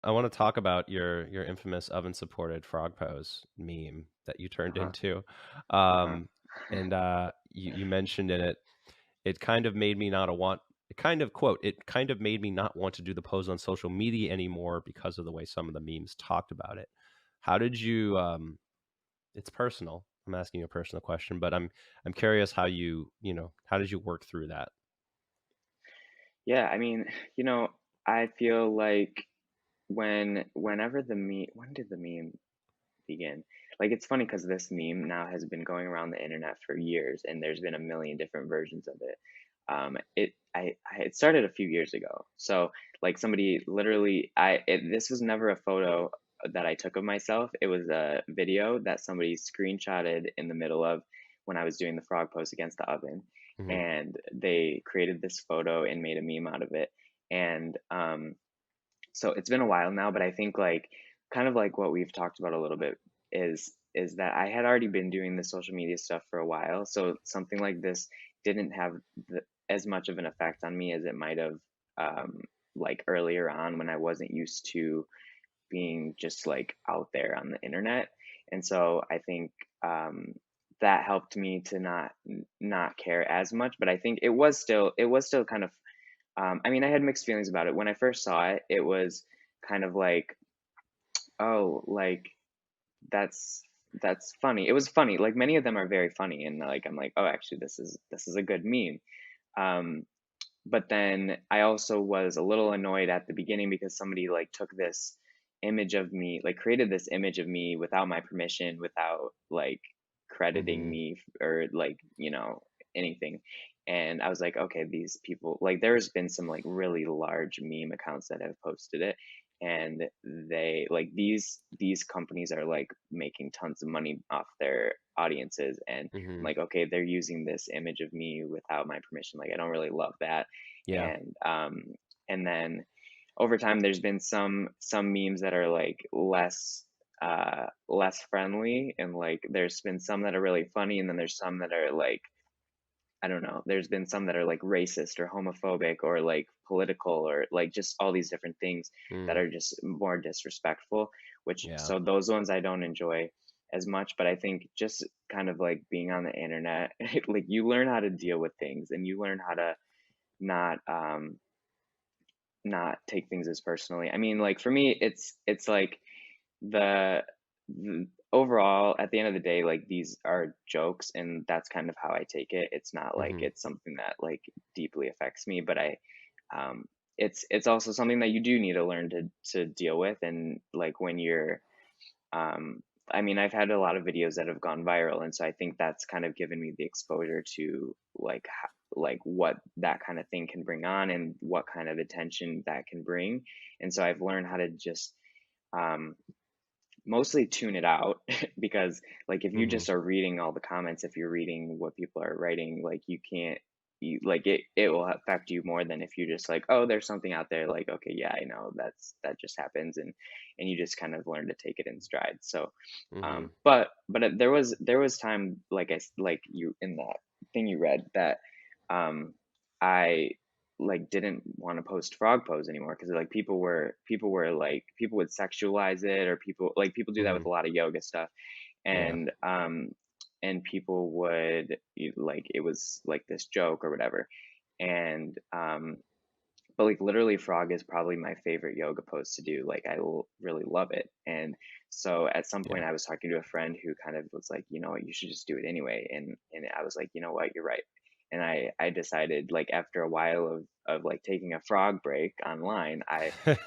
I want to talk about your infamous oven supported frog pose meme that you turned Uh-huh. into. Uh-huh. And you mentioned in it, it kind of made me not a want it kind of quote, it kind of made me not want to do the pose on social media anymore because of the way some of the memes talked about it. How did you it's personal. I'm asking you a personal question, but I'm curious how how did you work through that? Yeah, I mean, you know, I feel like whenever when did the meme begin? Like it's funny because this meme now has been going around the internet for years and there's been a million different versions of it. It started a few years ago. So like somebody literally this was never a photo that I took of myself. It was a video that somebody screenshotted in the middle of when I was doing the frog pose against the oven. Mhm. And they created this photo and made a meme out of it. And so it's been a while now, but I think like kind of like what we've talked about a little bit is that I had already been doing the social media stuff for a while, so something like this didn't have as much of an effect on me as it might have like earlier on when I wasn't used to being just like out there on the internet. And so I think that helped me to not care as much, but I think it was still kind of I mean, I had mixed feelings about it. When I first saw it, it was kind of like, oh, like that's that's funny. It was funny. Like many of them are very funny, and like I'm like, oh, actually, this is a good meme. Um, but then I also was a little annoyed at the beginning because somebody like took this image of me, like created this image of me without my permission, without like crediting Mhm. me or like, anything. And I was like, okay, these people, like there's been some like really large meme accounts that have posted it, and they like these companies are like making tons of money off their audiences. And I'm Mhm. like, okay, they're using this image of me without my permission. Like I don't really love that. Yeah. And then over time there's been some memes that are like less friendly, and like there's been some that are really funny, and then there's some that are like, I don't know, there's been some that are like racist or homophobic or like political or like just all these different things that Mm. are just more disrespectful, which Yeah. so those ones I don't enjoy as much. But I think just kind of like being on the internet, like you learn how to deal with things and you learn how to not not take things as personally. I mean, like for me, it's like the, the overall at the end of the day, like these are jokes, and that's kind of how I take it. It's not like Mhm. it's something that like deeply affects me, but um, it's also something that you do need to learn to deal with, and like when you're um, I mean, I've had a lot of videos that have gone viral, and so I think that's kind of given me the exposure to like like what that kind of thing can bring on and what kind of attention that can bring. And so I've learned how to just um, mostly tune it out because like if you Mhm. just are reading all the comments, if you're reading what people are writing, like you can't like it will affect you more than if you just like, oh, there's something out there, like okay, yeah, I know that just happens. And you just kind of learn to take it in stride. So Mhm. but there was time, like like you in that thing you read, that I like didn't want to post frog pose anymore because like people were like people would sexualize it, or people do that with Mhm. a lot of yoga stuff. Yeah. And people would like it was like this joke or whatever. And but like literally frog is probably my favorite yoga pose to do. Like really love it. And so at some Yeah. point I was talking to a friend who kind of was like, you know what, you should just do it anyway. And I was like, you know what, you're right. And I decided, like after a while of like taking a frog break online,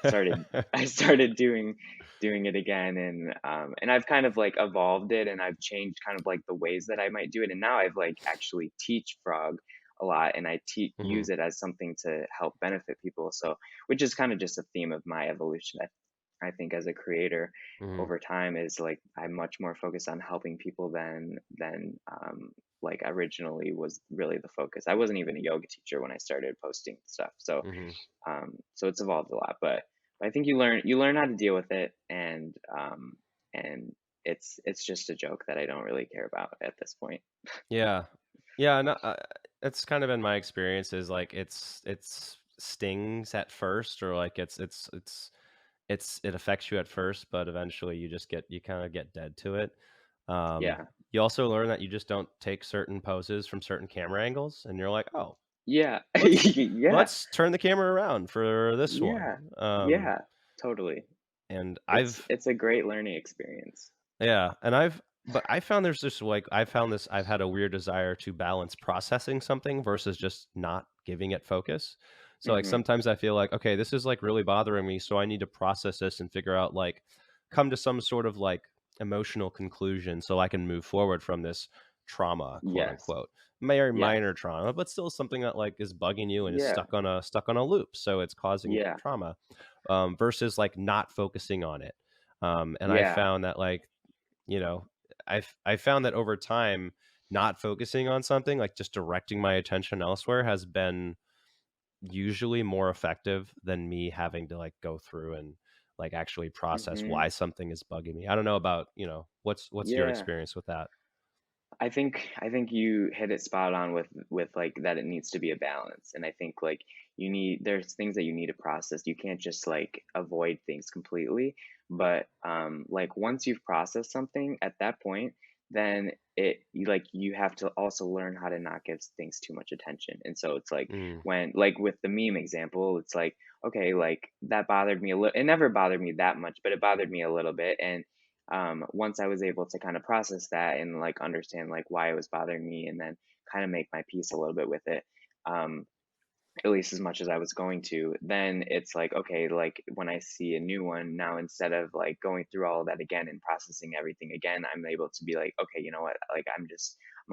started I started doing it again. And I've kind of like evolved it, and I've changed kind of like the ways that I might do it. And now I've like actually teach frog a lot, and I Mhm. use it as something to help benefit people. So, which is kind of just a theme of my evolution. I think as a creator Mhm. over time is like I'm much more focused on helping people than like originally was really the focus. I wasn't even a yoga teacher when I started posting stuff. Mhm. So it's evolved a lot, but I think you learn how to deal with it. And it's just a joke that I don't really care about at this point. Yeah. Yeah, no, it's kind of been my experience is like it's stings at first or like it's it affects you at first, but eventually you kind of get dead to it. Um, Yeah. you also learn that you just don't take certain poses from certain camera angles, and you're like, oh, Yeah. let's Yeah. let's turn the camera around for this one. Yeah. Yeah. Totally. And It's I've it's a great learning experience. Yeah, and I found there's just like I've had a weird desire to balance processing something versus just not giving it focus. So like Mhm. sometimes I feel like, okay, this is like really bothering me, so I need to process this and figure out like come to some sort of like emotional conclusion so I can move forward from this trauma, quote Yes. unquote. Very Yes. minor trauma, but still something that like is bugging you and is Yeah. stuck on a loop. So it's causing Yeah. trauma. Versus like not focusing on it. And I Yeah. found that like I found that over time, not focusing on something, like just directing my attention elsewhere has been usually more effective than me having to like go through and like actually process Mhm. why something is bugging me. I don't know about, what's your Yeah. experience with that? I think you hit it spot on with like that it needs to be a balance. And I think like there's things that you need to process. You can't just like avoid things completely. But like once you've processed something at that point, then you have to also learn how to not give things too much attention. And so it's like Mm, when like with the meme example, it's like, okay, like that bothered me a little. It never bothered me that much, but it bothered me a little bit. And once I was able to kind of process that and like understand like why it was bothering me, and then kind of make my peace a little bit with it, um, at least as much as I was going to, then it's like, okay, like when I see a new one now, instead of like going through all of that again and processing everything again, I'm able to be like, okay, you know what? Like I'm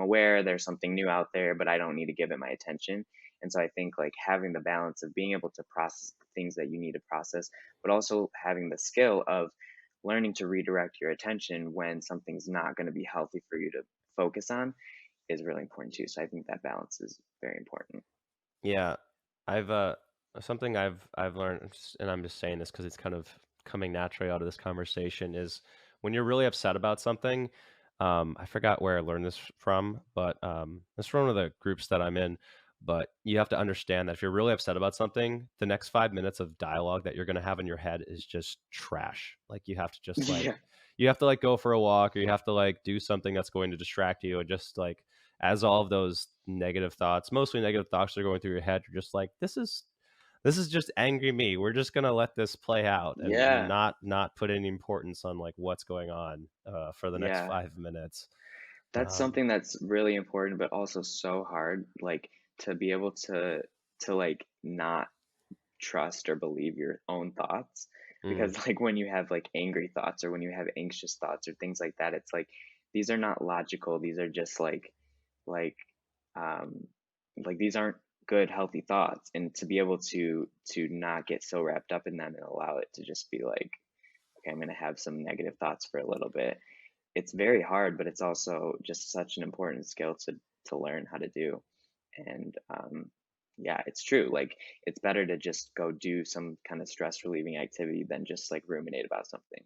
aware there's something new out there, but I don't need to give it my attention. And so I think like having the balance of being able to process the things that you need to process, but also having the skill of learning to redirect your attention when something's not going to be healthy for you to focus on is really important too. So I think that balance is very important. yeah. I've something I've learned, and I'm just saying this because it's kind of coming naturally out of this conversation, is when you're really upset about something. I forgot where I learned this from, but it's from one of the groups that I'm in. But you have to understand that if you're really upset about something, the next 5 minutes of dialogue that you're going to have in your head is just trash. Like Yeah. you have to like go for a walk, or you have to like do something that's going to distract you, and just like as all of those negative thoughts, mostly negative thoughts are going through your head, you're just like, this is just angry me. We're just gonna let this play out and Yeah. not put any importance on like what's going on for the next Yeah. 5 minutes. That's Um, something that's really important, but also so hard, like to be able to like not trust or believe your own thoughts. mm, Because like when you have like angry thoughts or when you have anxious thoughts or things like that, it's like these are not logical. These are just like um like these aren't good healthy thoughts. And to be able to not get so wrapped up in them and allow it to just be like, okay, I'm going to have some negative thoughts for a little bit. It's very hard, but it's also just such an important skill to learn how to do. And yeah, it's true. Like it's better to just go do some kind of stress relieving activity than just like ruminate about something.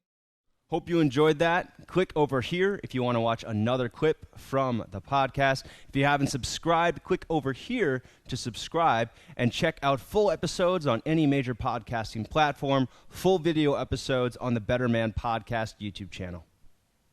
Hope you enjoyed that. Click over here if you want to watch another clip from the podcast. If you haven't subscribed, click over here to subscribe and check out full episodes on any major podcasting platform, full video episodes on the Better Man Podcast YouTube channel.